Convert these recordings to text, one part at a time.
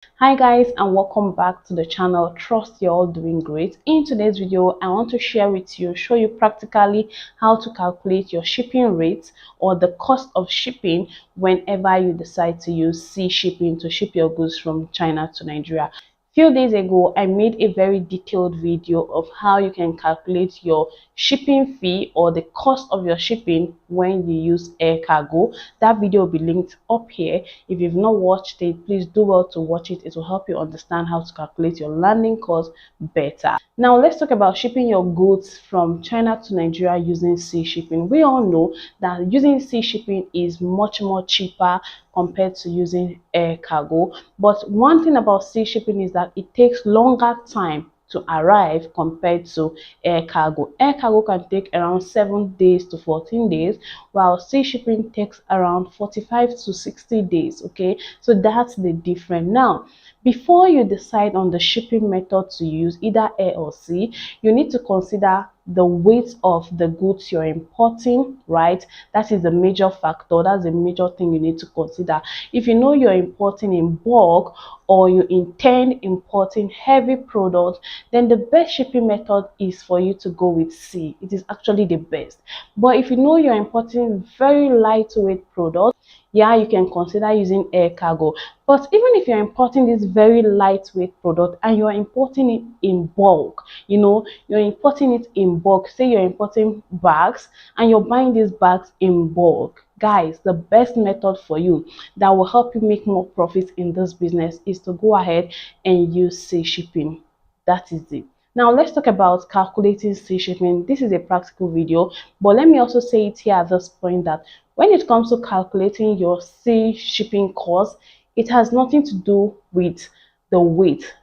Hi guys, and welcome back to the channel. Trust you're all doing great. In today's video, I want to share with you, show you practically how to calculate your shipping rates or the cost of shipping whenever you decide to use sea shipping to ship your goods from China to Nigeria. Few days ago, I made a very detailed video of how you can calculate your shipping fee or the cost of your shipping when you use air cargo. That video will be linked up here. If you've not watched it, please do well to watch it. It will help you understand how to calculate your landing cost better. Now let's talk about shipping your goods from China to Nigeria using sea shipping. We all know that using sea shipping is much more cheaper compared to using air cargo. But one thing about sea shipping is that it takes longer time to arrive compared to air cargo. Air cargo can take around 7 days to 14 days, while sea shipping takes around 45 to 60 days. Okay, so that's the difference. Now, before you decide on the shipping method to use, either air or sea, you need to consider the weight of the goods you're importing, right? That is a major factor. That's a major thing you need to consider. If you know you're importing in bulk or you intend importing heavy products, then the best shipping method is for you to go with sea. It is actually the best. But if you know you're importing very lightweight products, yeah, you can consider using air cargo. But even if you're importing this very lightweight product and you're importing it in bulk, you're importing it in bulk, say you're importing bags and you're buying these bags in bulk, guys, the best method for you that will help you make more profits in this business is to go ahead and use sea shipping. That is it. Now let's talk about calculating sea shipping. This is a practical video, but let me also say it here at this point that when it comes to calculating your sea shipping cost, it has nothing to do with the weight.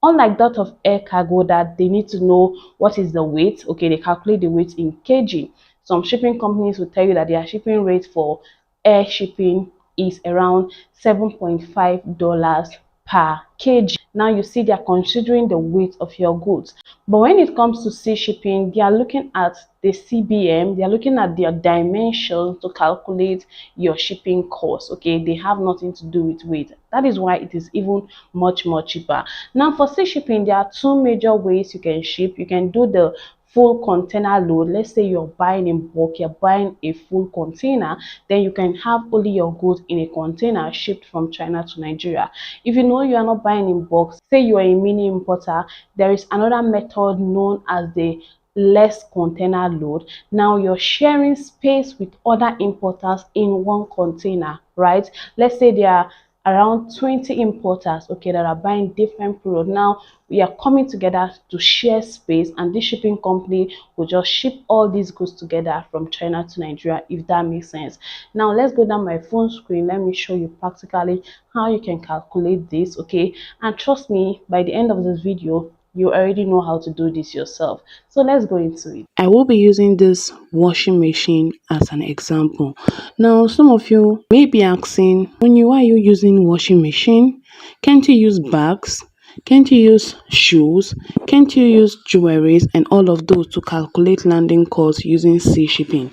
Unlike that of air cargo that they need to know what is the weight, okay, they calculate the weight in kg. Some shipping companies will tell you that their shipping rate for air shipping is around $7.5 per kg. Now you see they're considering the weight of your goods. But when it comes to sea shipping, they are looking at the CBM, they are looking at their dimensions to calculate your shipping cost. Okay, they have nothing to do with weight. That is why it is even much more cheaper. Now for sea shipping, there are two major ways you can ship. You can do the full container load. Let's say you're buying in bulk, you're buying a full container, then you can have only your goods in a container shipped from China to Nigeria. If you know you are not buying in bulk, say you are a mini importer, there is another method known as the less container load. Now you're sharing space with other importers in one container, right? Let's say there are around 20 importers, okay, that are buying different products. Now we are coming together to share space, and this shipping company will just ship all these goods together from China to Nigeria, if that makes sense. Now let's go down my phone screen. Let me show you practically how you can calculate this, okay? And trust me, by the end of this video, you already know how to do this yourself. So let's go into it. I will be using this washing machine as an example. Now, some of you may be asking, why are you using washing machine? Can't you use bags? Can't you use shoes? Can't you use jewelries and all of those to calculate landing costs using sea shipping?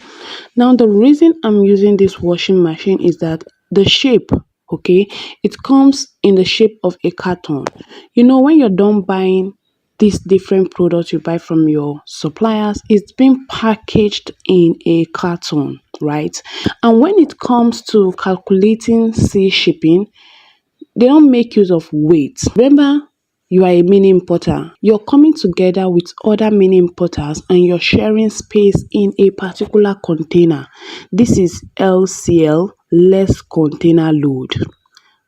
Now, the reason I'm using this washing machine is that the shape, okay, it comes in the shape of a carton. When you're done buying these different products you buy from your suppliers, it's being packaged in a carton, right? And when it comes to calculating sea shipping, they don't make use of weight. Remember, you are a mini importer. You're coming together with other mini importers and you're sharing space in a particular container. This is LCL, less container load.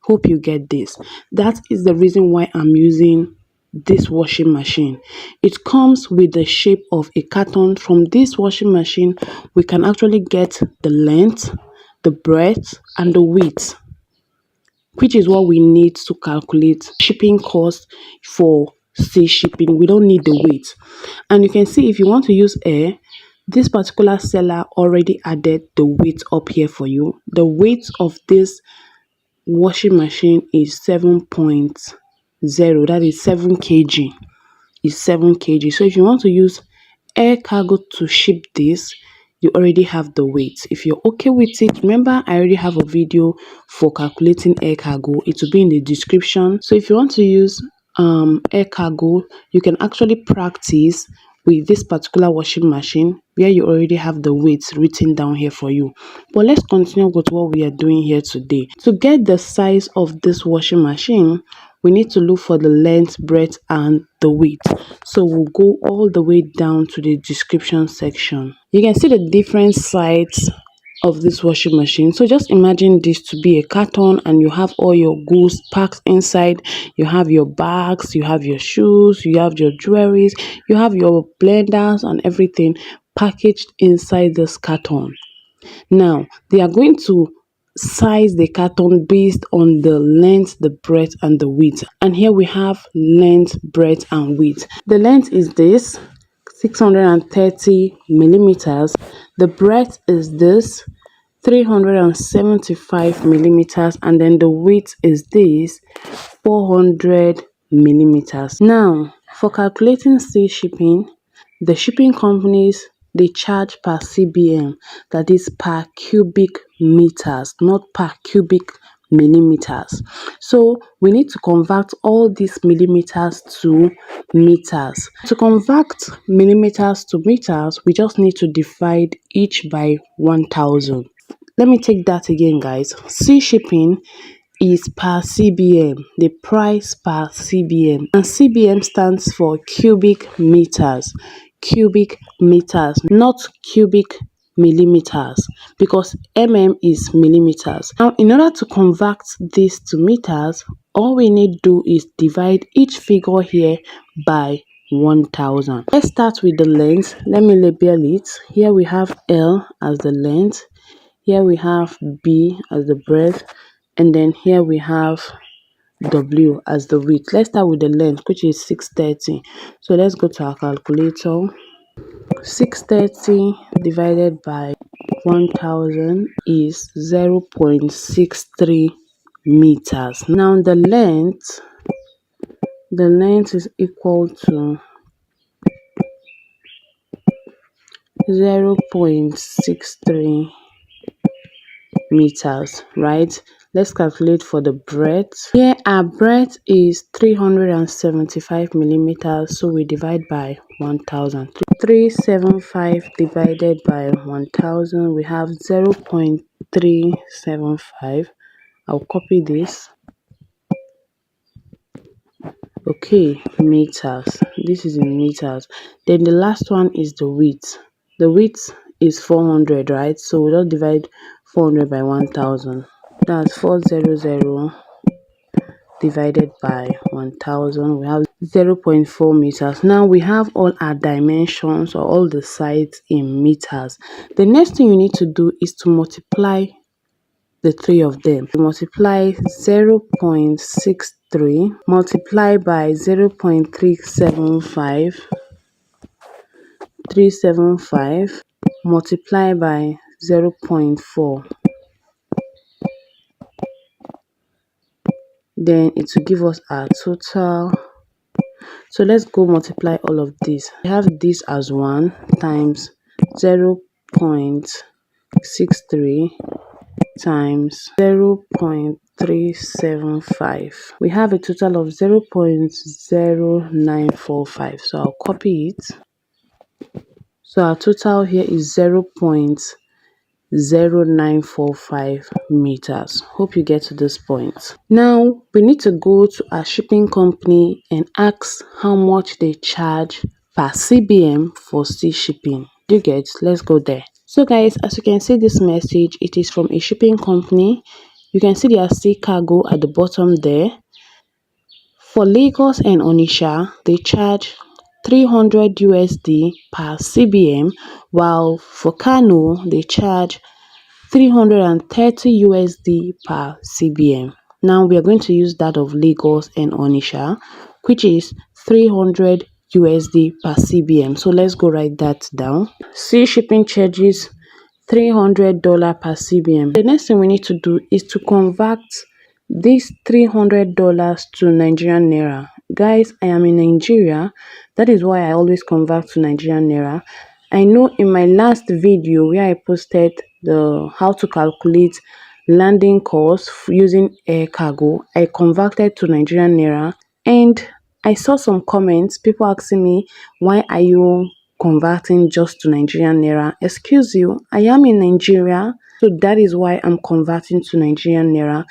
Hope you get this. That is the reason why I'm using this washing machine. It comes with the shape of a carton. From this washing machine, we can actually get the length, the breadth, and the width, which is what we need to calculate shipping cost for sea shipping. We don't need the weight. And you can see if you want to use air, this particular seller already added the weight up here for you. The weight of this washing machine is 7.0, that is 7 kg, is 7 kg. So if you want to use air cargo to ship this, you already have the weight. If you're okay with it, remember I already have a video for calculating air cargo. It will be in the description. So if you want to use air cargo, you can actually practice with this particular washing machine where you already have the weights written down here for you. But let's continue with what we are doing here today. To get the size of this washing machine, we need to look for the length, breadth and the width. So we'll go all the way down to the description section. You can see the different sides of this washing machine. So just imagine this to be a carton and you have all your goods packed inside. You have your bags, you have your shoes, you have your jewelries, you have your blenders and everything packaged inside this carton. Now they are going to size the carton based on the length, the breadth and the width. And here we have length, breadth and width. The length is this 630 millimeters. The breadth is this 375 millimeters, and then the width is this 400 millimeters. Now for calculating sea shipping, the shipping companies, they charge per CBM, that is per cubic meters, not per cubic millimeters. So we need to convert all these millimeters to meters. To convert millimeters to meters, we just need to divide each by 1000. Let me take that again, guys. Sea shipping is per CBM, the price per CBM, and CBM stands for cubic meters. Cubic meters, not cubic millimeters, because mm is millimeters. Now in order to convert this to meters, all we need to do is divide each figure here by 1000. Let's start with the length. Let me label it. Here we have L as the length, here we have B as the breadth, and then here we have W as the width. Let's start with the length, which is 630. So let's go to our calculator. 630 divided by 1000 is 0.63 meters. Now the length is equal to 0.63 meters, right? Let's calculate for the breadth. Here our breadth is 375 millimeters, so we divide by 1000. 375 divided by 1000, we have 0.375. I'll copy this. Okay, meters. This is in meters. Then the last one is the width. The width is 400, right? So we'll just divide 400 by 1000. That's 400 divided by 1000. We have 0.4 meters. Now we have all our dimensions, or all the sides in meters. The next thing you need to do is to multiply the three of them. Multiply 0.63 multiply by 0.375 multiply by 0.4, then it will give us our total. So let's go multiply all of this. We have this as 1 times 0.63 times 0.375. We have a total of 0.0945. So I'll copy it. So our total here is 0.0945 meters. Hope you get to this point. Now we need to go to our shipping company and ask how much they charge per CBM for sea shipping. You get? Let's go there. So guys, as you can see this message, it is from a shipping company. You can see their sea cargo at the bottom there. For Lagos and Onitsha, they charge 300 USD per CBM, while for Kano, they charge 330 USD per CBM. Now we are going to use that of Lagos and Onitsha, which is 300 USD per CBM. So let's go write that down. Sea shipping charges $300 per CBM. The next thing we need to do is to convert this $300 to Nigerian Naira. Guys, I am in Nigeria. That is why I always convert to Nigerian Naira. I know in my last video where I posted the how to calculate landing cost using air cargo, I converted to Nigerian naira, and I saw some comments, people asking me, why are you converting just to Nigerian naira? Excuse you, I am in Nigeria, so that is why I'm converting to Nigerian naira.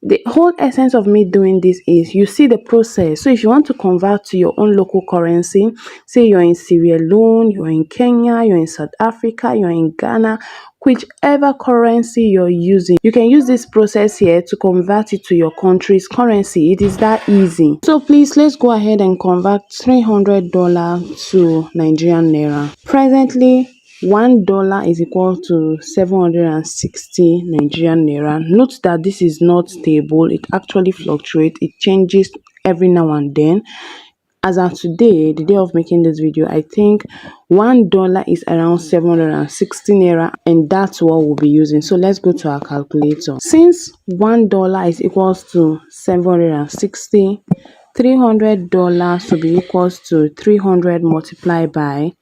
The whole essence of me doing this is you see the process. So if you want to convert to your own local currency, say you're in Sierra Leone, you're in Kenya, you're in South Africa, you're in Ghana, whichever currency you're using, you can use this process here to convert it to your country's currency. It is that easy. So please, let's go ahead and convert $300 to Nigerian naira. Presently, $1 is equal to 760 Nigerian naira. Note that this is not stable. It actually fluctuates. It changes every now and then. As of today, the day of making this video, I think $1 is around 760 naira, and that's what we'll be using. So let's go to our calculator. Since $1 is equals to 760, $300 will be equals to 300 multiplied by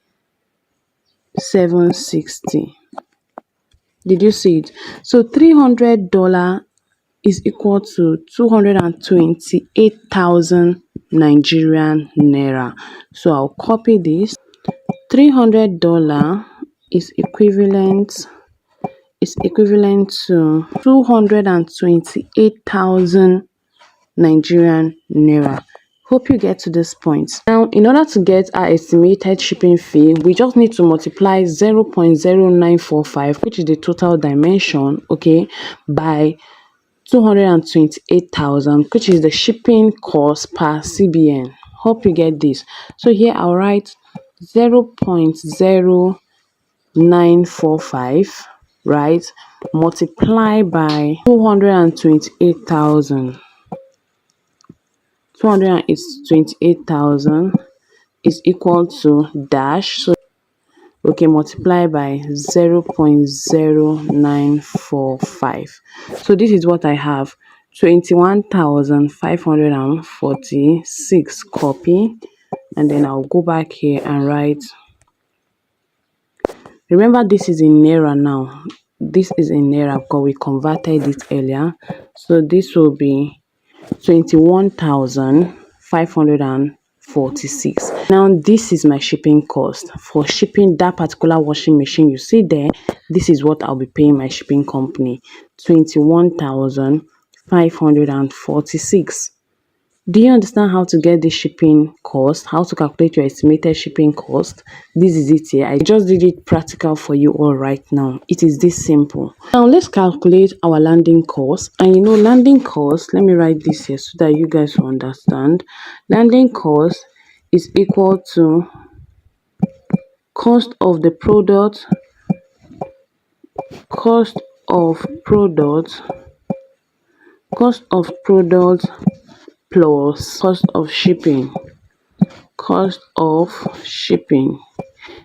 760. Did you see it? So $300 is equal to 228,000 Nigerian naira. So I'll copy this. $300 is equivalent to 228,000 Nigerian naira. Hope you get to this point. Now, in order to get our estimated shipping fee, we just need to multiply 0.0945, which is the total dimension, okay, by 228,000, which is the shipping cost per CBN. Hope you get this. So here I'll write 0.0945, right, multiply by 228,000. 228,000 is equal to dash, so okay, multiply by 0.0945. So this is what I have, 21,546. Copy, and then I'll go back here and write, remember this is in naira now, this is in naira because we converted it earlier. So this will be 21,546. Now this is my shipping cost for shipping that particular washing machine. You see there, this is what I'll be paying my shipping company, 21,546. Do you understand how to get the shipping cost, how to calculate your estimated shipping cost? This is it here. I just did it practical for you all right now. It is this simple. Now let's calculate our landing cost. And you know, landing cost, let me write this here so that you guys will understand. Landing cost is equal to cost of the product, cost of product plus cost of shipping.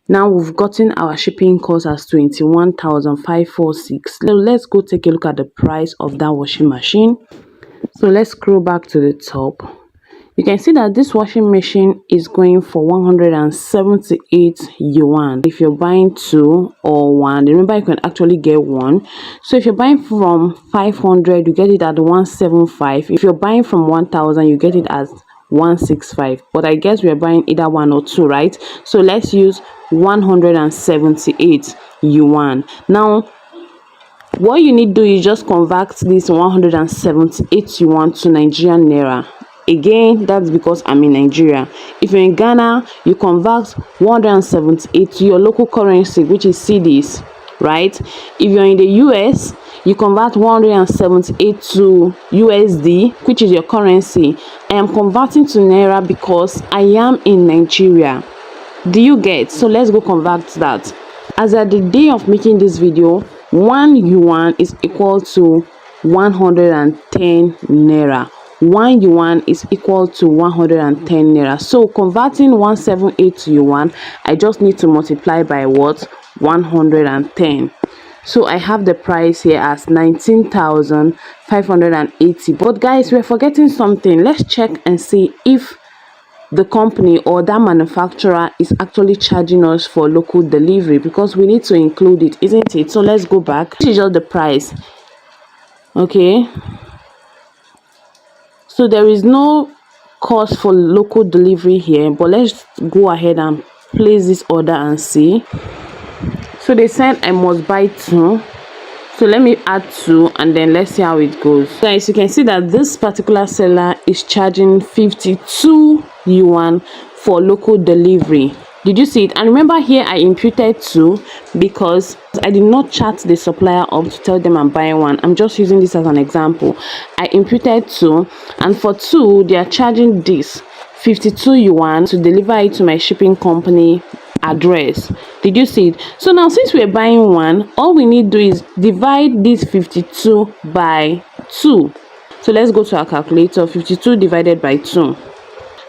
Now we've gotten our shipping cost as 21,546. Let's go take a look at the price of that washing machine. So let's scroll back to the top. You can see that this washing machine is going for 178 yuan. If you're buying two or one, remember you can actually get one. So if you're buying from 500, you get it at 175. If you're buying from 1000, you get it at 165. But I guess we're buying either one or two, right? So let's use 178 yuan. Now what you need to do is just convert this 178 yuan to Nigerian naira. Again, that's because I'm in Nigeria. If you're in Ghana, you convert 178 to your local currency, which is cedis, right? If you're in the US, you convert 178 to USD, which is your currency. I am converting to naira because I am in Nigeria. Do you get? So let's go convert that. As at the day of making this video, 1 yuan is equal to 110 naira. 1 yuan is equal to 110 naira. So converting 178 to yuan, I just need to multiply by what? 110. So I have the price here as 19,580. But guys, we're forgetting something. Let's check and see if the company or that manufacturer is actually charging us for local delivery, because we need to include it, isn't it? So let's go back. This is just the price. Okay, so there is no cost for local delivery here, but let's go ahead and place this order and see. So they said I must buy 2, so let me add 2 and then let's see how it goes. So as you can see that this particular seller is charging 52 yuan for local delivery. Did you see it? And remember, here I imputed 2 because I did not chat the supplier up to tell them I'm buying 1. I'm just using this as an example. I imputed 2, and for 2 they are charging this 52 yuan to deliver it to my shipping company address. Did you see it? So now, since we're buying 1, all we need to do is divide this 52 by 2. So let's go to our calculator. 52 divided by 2.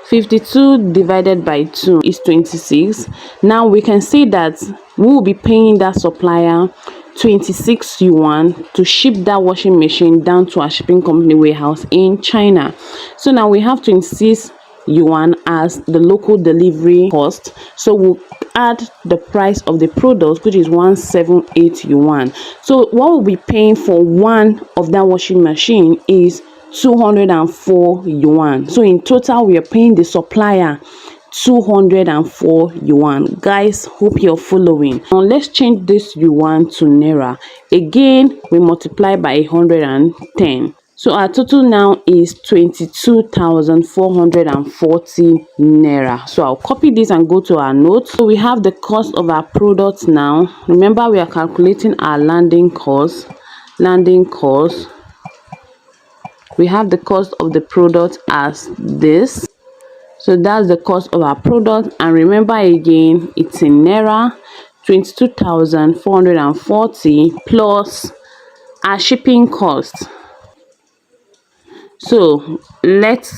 52 divided by 2 is 26. Now we can see that we will be paying that supplier 26 yuan to ship that washing machine down to our shipping company warehouse in China. So now we have 26 yuan as the local delivery cost. So we'll add the price of the product, which is 178 yuan. So what we'll be paying for one of that washing machine is 204 yuan. So in total we are paying the supplier 204 yuan. Guys, hope you're following. Now let's change this yuan to naira. Again, we multiply by 110. So our total now is 22,440 naira. So I'll copy this and go to our notes. So we have the cost of our products now. Remember, we are calculating our landing cost. We have the cost of the product as this. So that's the cost of our product, and remember again, it's in naira. 22,440 plus our shipping cost. So let's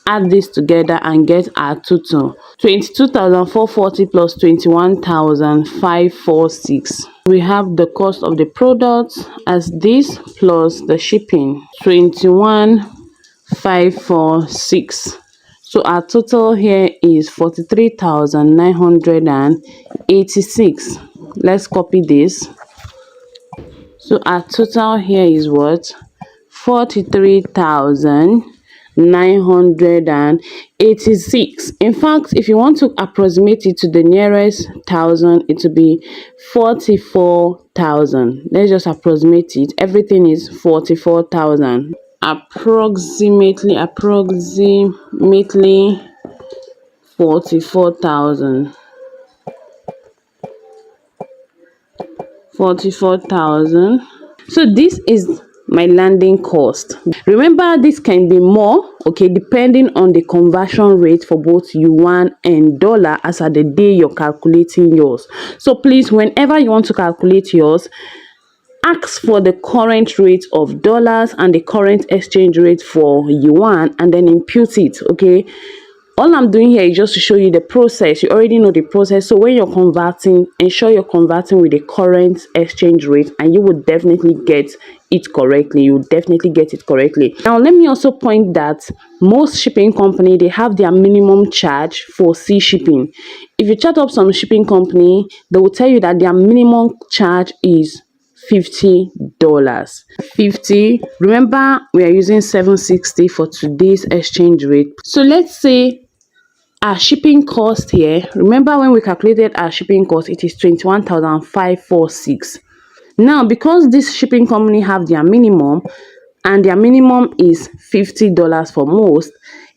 add this together and get our total. 22,440 plus 21,546. We have the cost of the product as this plus the shipping, 21,546. So our total here is 43,986. Let's copy this. So our total here is what? 43,986. In fact, if you want to approximate it to the nearest thousand, it will be 44,000. Let's just approximate it. Everything is 44,000. Approximately 44,000. 44,000. So this is my landing cost. Remember, this can be more, okay, depending on the conversion rate for both yuan and dollar as at the day you're calculating yours. So please, whenever you want to calculate yours, ask for the current rate of dollars and the current exchange rate for yuan and then impute it. Okay, all I'm doing here is just to show you the process. You already know the process. So when you're converting, ensure you're converting with the current exchange rate, and you will definitely get it correctly. Now let me also point that most shipping company, they have their minimum charge for sea shipping. If you chat up some shipping company, they will tell you that their minimum charge is $50. Remember, we are using 760 for today's exchange rate. So let's say our shipping cost here, remember when we calculated our shipping cost, it is 21,546. Now, because this shipping company have their minimum, and their minimum is $50 for most,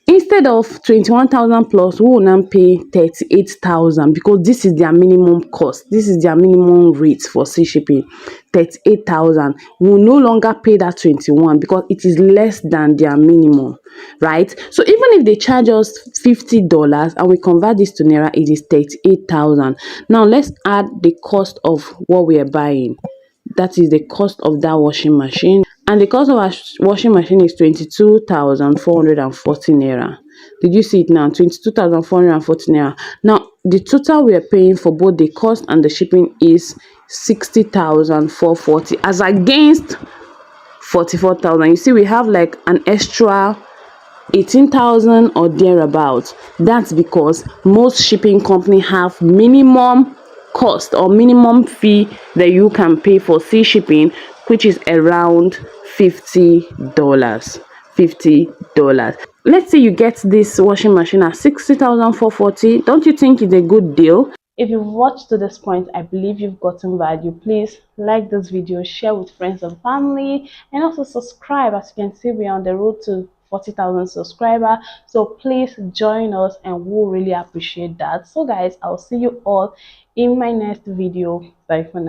instead of 21,000 plus, we will now pay 38,000 because this is their minimum cost. This is their minimum rate for sea shipping, 38,000. We will no longer pay that 21 because it is less than their minimum, right? So even if they charge us $50 and we convert this to naira, it is 38,000. Now let's add the cost of what we are buying. That is the cost of that washing machine. And the cost of our washing machine is 22,440 naira. Did you see it now? 22,440 naira. Now, the total we are paying for both the cost and the shipping is 60,440 as against 44,000. You see, we have like an extra 18,000 or thereabouts. That's because most shipping company have minimum cost or minimum fee that you can pay for sea shipping, which is around $50. $50. Let's say you get this washing machine at 60,440. Don't you think it's a good deal? If you've watched to this point, I believe you've gotten value. Please like this video, share with friends and family, and also subscribe. As you can see, we're on the road to 40,000 subscribers, so please join us and we'll really appreciate that. So guys, I'll see you all in my next video. Bye for now.